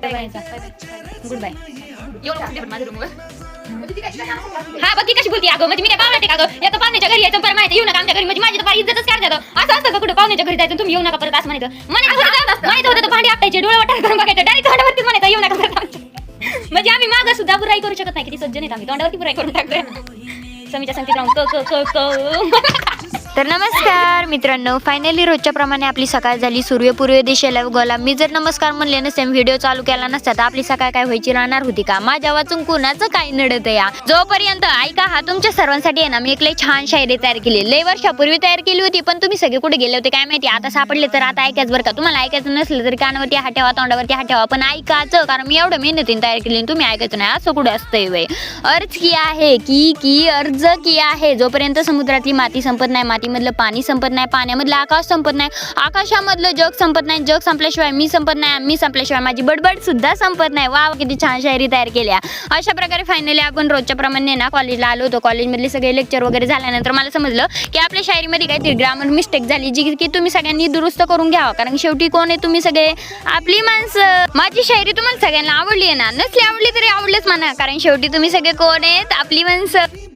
Good bye. हा बघ ती कशी बोलती अगं, म्हणजे मी काय पाहुणे का गं? एका पाहुण्याच्या घरी यायचं पर माहिती येऊ नका आमच्या घरी, म्हणजे माझी तर फार इज्जतच काय जातं. असं असतं का कुठं पाहुण्याच्या घरी जायचं तुम्ही येऊ नका परत असं म्हणायचं. माहिती होतं तर भांडी आपटायचे, डोळे वाटायला करून बघायचं, डायरेक्ट तोंडावरतीच म्हणायचं येऊ नका परत आमच्या. म्हणजे आम्ही मागं सुद्धा बुराई करू शकत नाही, किती सज्जन आहेत आम्ही, तोंडावरती बुराई करून टाकतोय. समीच्या संगतीत राहून तर नमस्कार मित्रांनो, फायनली रोजच्या प्रमाणे आपली सकाळ झाली. सूर्य पूर्व दिशेला उगवला. मी जर नमस्कार म्हणले नसते, व्हिडिओ चालू केला नसता तर आपली सकाळ काय व्हायची राहणार होती का? माझ्या वाचून कुणाचं काही नडत या. जोपर्यंत ऐका, हा तुमच्या सर्वांसाठी आहे ना, मी एक लई छान शायरी तयार केली. लई वर्षापूर्वी तयार केली होती, पण तुम्ही सगळे कुठे गेले होते काय माहिती. आता सापडले तर आता ऐकायच बरं का. तुम्हाला ऐकायचं नसलं तरी कानावरती हात ठेवा, तोंडावरती हात ठेवा, पण ऐकायचं, कारण मी एवढं मेहनतीने तयार केली तुम्ही ऐकायचं नाही. असं कुठे असतंय वे. अर्ज किया आहे की अर्ज किया आहे. जोपर्यंत समुद्रातली माती संपत नाही, मातीमधलं पाणी संपत नाही, पाण्यामधलं आकाश संपत नाही, आकाशामधलं जग संपत नाही, जग संपल्याशिवाय मी संपत नाही, मी संपल्याशिवाय माझी बडबड सुद्धा संपत नाही. वा किती छान शायरी तयार केल्या. अशा प्रकारे फायनली आपण रोजच्या प्रमाणे ना कॉलेजला आलो होतो. कॉलेजमधले सगळे लेक्चर वगैरे झाल्यानंतर मला समजलं की आपल्या शायरीमध्ये काहीतरी ग्रामर मिस्टेक झाली, जी की तुम्ही सगळ्यांनी दुरुस्त करून घ्यावा, कारण शेवटी कोण आहे तुम्ही सगळे आपली माणसं. माझी शायरी तुम्हाला सगळ्यांना आवडली आहे ना, नसली आवडली तरी आवडलीच म्हणा, कारण शेवटी तुम्ही सगळे कोण आहेत आपली माणसं.